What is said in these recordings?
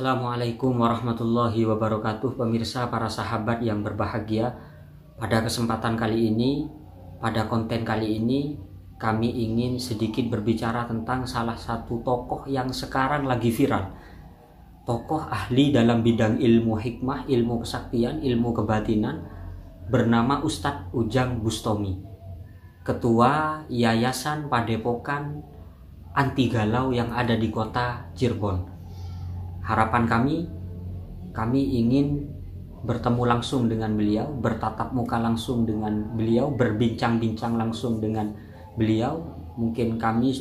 Assalamualaikum warahmatullahi wabarakatuh, pemirsa, para sahabat yang berbahagia. Pada kesempatan kali ini, pada konten kali ini, kami ingin sedikit berbicara tentang salah satu tokoh yang sekarang lagi viral. Tokoh ahli dalam bidang ilmu hikmah, ilmu kesaktian, ilmu kebatinan, bernama Ustadz Ujang Bustomi, Ketua Yayasan Padepokan Anti Galau yang ada di kota Cirebon. Harapan kami ingin bertemu langsung dengan beliau, bertatap muka langsung dengan beliau, berbincang-bincang langsung dengan beliau. Mungkin kami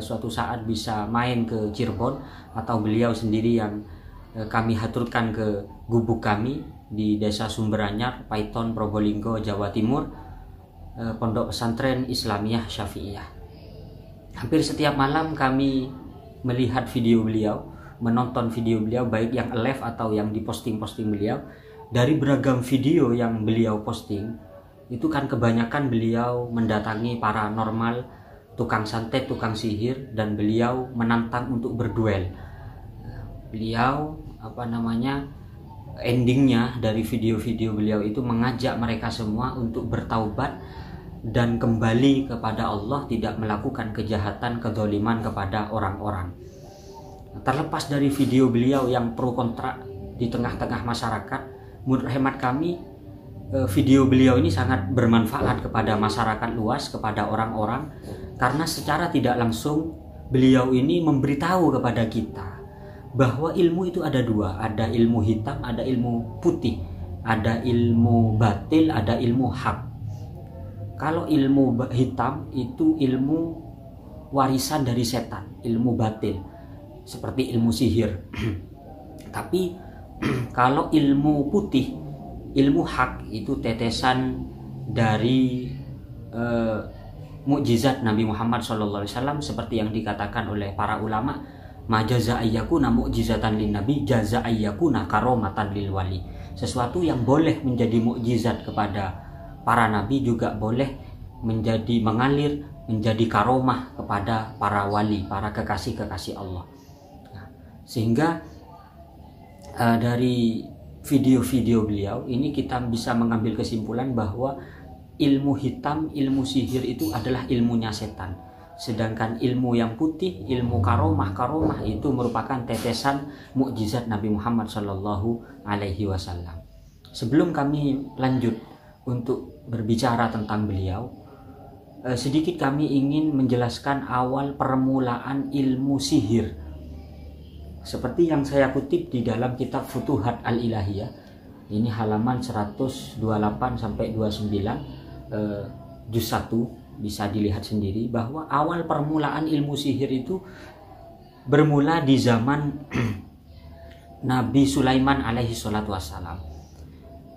suatu saat bisa main ke Cirebon, atau beliau sendiri yang kami haturkan ke gubuk kami di Desa Sumberanyar, Paiton, Probolinggo, Jawa Timur, Pondok Pesantren Islamiyah Syafi'iyah. Hampir setiap malam kami melihat video beliau, menonton video beliau, baik yang live atau yang diposting beliau. Dari beragam video yang beliau posting, itu kan kebanyakan beliau mendatangi paranormal, tukang santet, tukang sihir, dan beliau menantang untuk berduel. Beliau endingnya dari video-video beliau itu mengajak mereka semua untuk bertaubat dan kembali kepada Allah, tidak melakukan kejahatan, kedzaliman kepada orang-orang. Terlepas dari video beliau yang pro kontra di tengah-tengah masyarakat, menurut hemat kami video beliau ini sangat bermanfaat kepada masyarakat luas, kepada orang-orang, karena secara tidak langsung beliau ini memberitahu kepada kita bahwa ilmu itu ada dua, ada ilmu hitam, ada ilmu putih, ada ilmu batil, ada ilmu hak. Kalau ilmu hitam itu ilmu warisan dari setan, ilmu batil, seperti ilmu sihir. Tapi kalau ilmu putih, ilmu hak, itu tetesan dari mukjizat Nabi Muhammad SAW, seperti yang dikatakan oleh para ulama, ma jaza ayyakuna mukjizatan lin nabi jaza ayyakuna karomatan lil wali. Sesuatu yang boleh menjadi mukjizat kepada para nabi juga boleh mengalir menjadi karomah kepada para wali, para kekasih-kekasih Allah. Sehingga dari video-video beliau ini kita bisa mengambil kesimpulan bahwa ilmu hitam, ilmu sihir itu adalah ilmunya setan. Sedangkan ilmu yang putih, ilmu karomah itu merupakan tetesan mukjizat Nabi Muhammad SAW. Sebelum kami lanjut untuk berbicara tentang beliau, sedikit kami ingin menjelaskan awal permulaan ilmu sihir. Seperti yang saya kutip di dalam kitab Futuhat Al-Ilahiyah, ini halaman 128 sampai 29, juz 1, bisa dilihat sendiri bahwa awal permulaan ilmu sihir itu bermula di zaman Nabi Sulaiman alaihi salatu wassalam,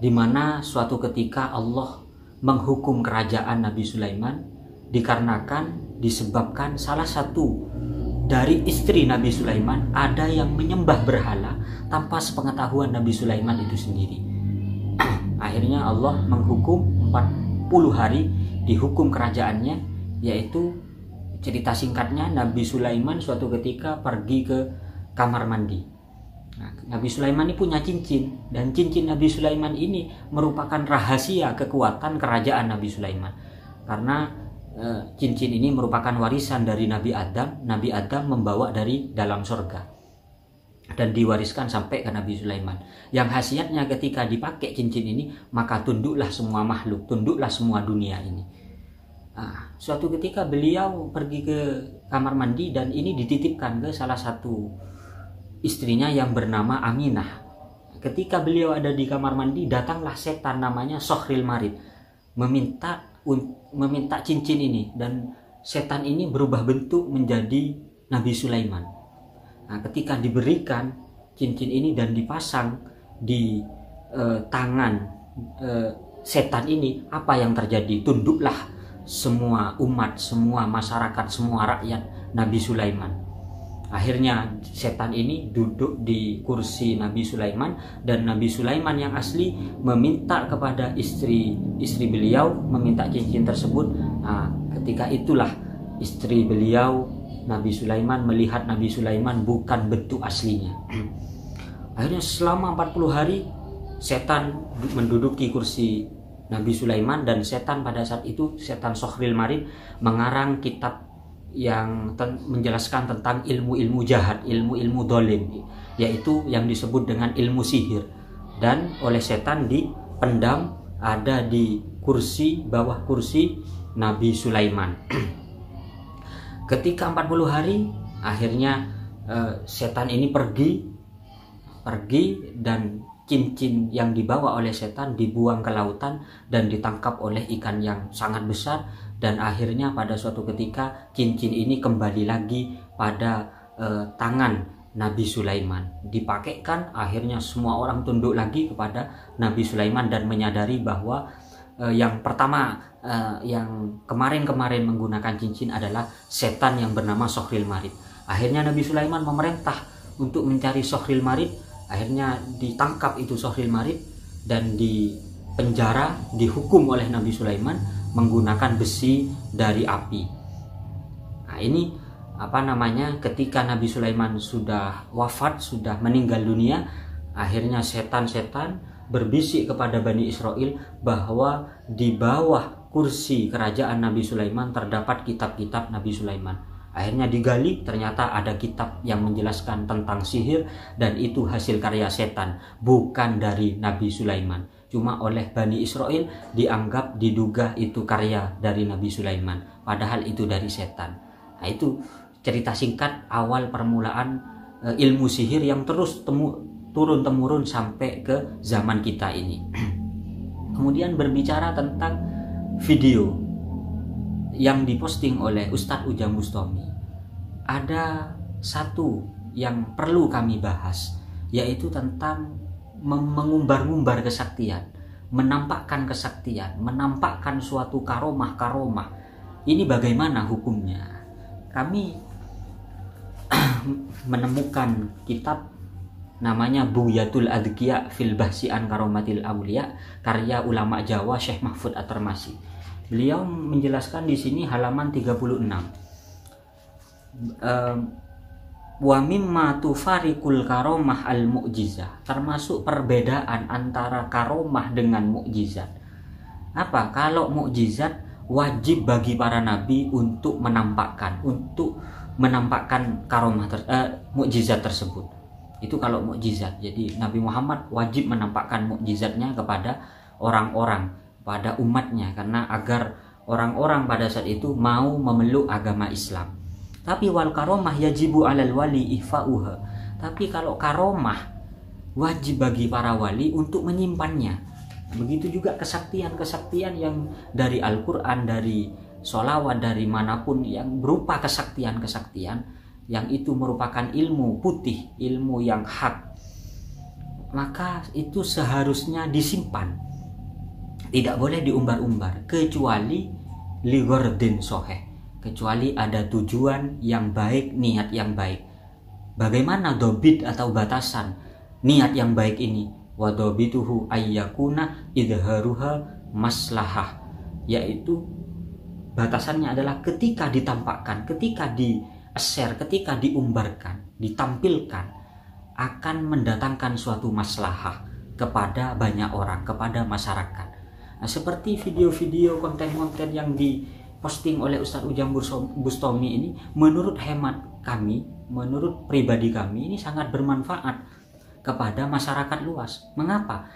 di mana suatu ketika Allah menghukum kerajaan Nabi Sulaiman disebabkan salah satu dari istri Nabi Sulaiman ada yang menyembah berhala tanpa sepengetahuan Nabi Sulaiman itu sendiri. Akhirnya Allah menghukum 40 hari, dihukum kerajaannya, yaitu cerita singkatnya Nabi Sulaiman suatu ketika pergi ke kamar mandi. Nabi Sulaiman ini punya cincin, dan cincin Nabi Sulaiman ini merupakan rahasia kekuatan kerajaan Nabi Sulaiman, karena cincin ini merupakan warisan dari Nabi Adam. Nabi Adam membawa dari dalam surga dan diwariskan sampai ke Nabi Sulaiman, yang khasiatnya ketika dipakai cincin ini maka tunduklah semua makhluk, tunduklah semua dunia ini. Suatu ketika beliau pergi ke kamar mandi, dan ini dititipkan ke salah satu istrinya yang bernama Aminah. Ketika beliau ada di kamar mandi, datanglah setan namanya Sohril Marid meminta cincin ini, dan setan ini berubah bentuk menjadi Nabi Sulaiman. Ketika diberikan cincin ini dan dipasang di tangan setan ini, apa yang terjadi? Tunduklah semua umat, semua masyarakat, semua rakyat Nabi Sulaiman. Akhirnya setan ini duduk di kursi Nabi Sulaiman, dan Nabi Sulaiman yang asli meminta kepada istri beliau, meminta cincin tersebut. Ketika itulah istri beliau Nabi Sulaiman melihat Nabi Sulaiman bukan bentuk aslinya. Akhirnya selama 40 hari setan menduduki kursi Nabi Sulaiman, dan setan pada saat itu, setan Sokhril Marid, mengarang kitab yang menjelaskan tentang ilmu-ilmu jahat, ilmu-ilmu dolim, yaitu yang disebut dengan ilmu sihir, dan oleh setan dipendam ada di kursi, bawah kursi Nabi Sulaiman. Ketika 40 hari akhirnya setan ini pergi dan cincin yang dibawa oleh setan dibuang ke lautan dan ditangkap oleh ikan yang sangat besar, dan akhirnya pada suatu ketika cincin ini kembali lagi pada tangan Nabi Sulaiman, dipakaikan. Akhirnya semua orang tunduk lagi kepada Nabi Sulaiman dan menyadari bahwa yang pertama yang kemarin-kemarin menggunakan cincin adalah setan yang bernama Sokhril Marid. Akhirnya Nabi Sulaiman memerintah untuk mencari Sokhril Marid. Akhirnya ditangkap itu Sokhril Marid dan dipenjara, dihukum oleh Nabi Sulaiman menggunakan besi dari api. Nah, ini ketika Nabi Sulaiman sudah wafat, sudah meninggal dunia, akhirnya setan-setan berbisik kepada Bani Israel bahwa di bawah kursi kerajaan Nabi Sulaiman terdapat kitab-kitab Nabi Sulaiman. Akhirnya digali, ternyata ada kitab yang menjelaskan tentang sihir, dan itu hasil karya setan, bukan dari Nabi Sulaiman. Cuma oleh Bani Israel diduga itu karya dari Nabi Sulaiman, padahal itu dari setan. Nah, itu cerita singkat awal permulaan ilmu sihir yang terus turun-temurun sampai ke zaman kita ini. Kemudian berbicara tentang video yang diposting oleh Ustadz Ujang Bustami, ada satu yang perlu kami bahas, yaitu tentang mengumbar-ngumbar kesaktian, menampakkan kesaktian, menampakkan suatu karomah-karomah. Ini bagaimana hukumnya? Kami menemukan kitab namanya Bughyatul Adqiya fil Bahsi an Karomatil Auliya, karya ulama Jawa Syekh Mahfud At-Tarmasi. Beliau menjelaskan di sini halaman 36. Wa mimma tufarikul karomah al mu'jizah, termasuk perbedaan antara karomah dengan mukjizat. Apa? Kalau mukjizat wajib bagi para nabi untuk menampakkan karomah mukjizat tersebut. Itu kalau mukjizat. Jadi Nabi Muhammad wajib menampakkan mukjizatnya kepada orang-orang, pada umatnya, karena agar orang-orang pada saat itu mau memeluk agama Islam. Tapi wal karomah yajibu alal wali ihfa'uha. Tapi kalau karomah wajib bagi para wali untuk menyimpannya. Begitu juga kesaktian-kesaktian yang dari Al-Quran, dari sholawat, dari manapun yang berupa kesaktian-kesaktian yang itu merupakan ilmu putih, ilmu yang hak, maka itu seharusnya disimpan, tidak boleh diumbar-umbar, kecuali ligordin soheh, kecuali ada tujuan yang baik, niat yang baik. Bagaimana dobit atau batasan niat yang baik ini? Wadobituhu ayyakuna idharuha maslahah, yaitu batasannya adalah ketika ditampakkan, ketika di-share, ketika diumbarkan, ditampilkan, akan mendatangkan suatu maslahah kepada banyak orang, kepada masyarakat. Nah, seperti video-video, konten-konten yang diposting oleh Ustadz Ujang Bustami ini, menurut hemat kami, menurut pribadi kami, ini sangat bermanfaat kepada masyarakat luas. Mengapa?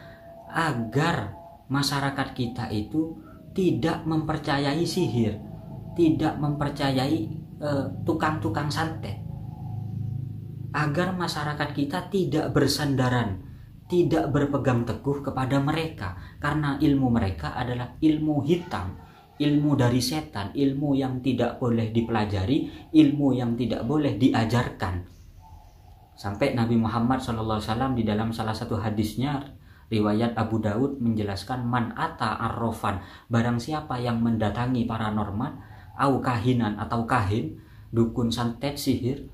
Agar masyarakat kita itu tidak mempercayai sihir, tidak mempercayai tukang-tukang santet, agar masyarakat kita tidak bersandaran, tidak berpegang teguh kepada mereka, karena ilmu mereka adalah ilmu hitam, ilmu dari setan, ilmu yang tidak boleh dipelajari, ilmu yang tidak boleh diajarkan. Sampai Nabi Muhammad SAW di dalam salah satu hadisnya, riwayat Abu Daud, menjelaskan man ata arrofan, barang siapa yang mendatangi paranormal, au kahinan atau kahin, dukun santet sihir,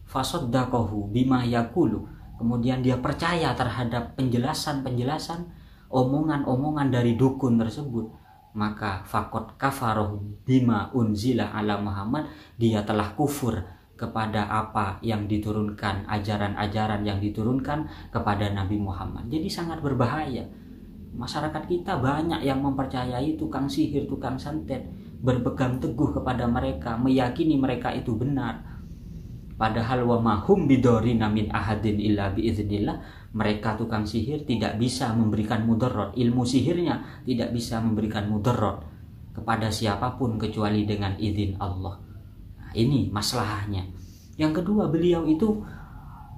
fasaddakohu bima yakulu, kemudian dia percaya terhadap penjelasan-penjelasan, omongan-omongan dari dukun tersebut, maka fakot kafaroh bima unzila ala Muhammad, dia telah kufur kepada apa yang diturunkan, ajaran-ajaran yang diturunkan kepada Nabi Muhammad. Jadi sangat berbahaya. Masyarakat kita banyak yang mempercayai tukang sihir, tukang santet, berpegang teguh kepada mereka, meyakini mereka itu benar. Padahal wa mahum bidorina min ahadin illa biiznillah, mereka tukang sihir tidak bisa memberikan mudarat, ilmu sihirnya tidak bisa memberikan mudarat kepada siapapun kecuali dengan izin Allah. Nah, ini masalahnya. Yang kedua, beliau itu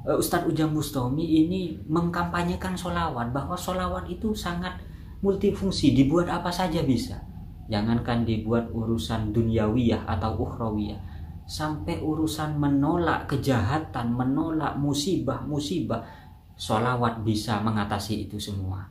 Ustadz Ujang Bustami ini mengkampanyekan sholawat, bahwa sholawat itu sangat multifungsi, dibuat apa saja bisa. Jangankan dibuat urusan duniawiyah atau ukhrawiyah, sampai urusan menolak kejahatan, menolak musibah-musibah, sholawat bisa mengatasi itu semua.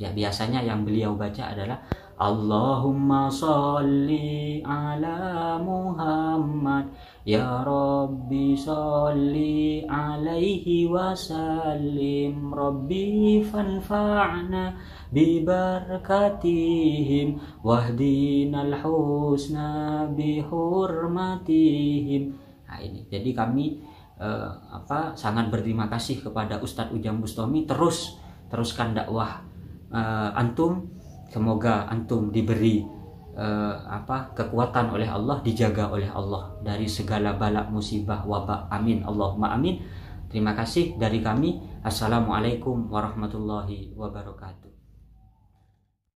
Ya, biasanya yang beliau baca adalah Allahumma sholli ala Muhammad ya Rabbi sholli alaihi wasallim Rabbi fanfa'na bibarakatihim wahdinal husna bihurmatihim. Nah, ini jadi kami sangat berterima kasih kepada Ustadz Ujang Bustami. Teruskan dakwah antum. Semoga antum diberi kekuatan oleh Allah, dijaga oleh Allah dari segala bala, musibah, wabak. Amin, Allahumma amin. Terima kasih dari kami. Assalamualaikum warahmatullahi wabarakatuh.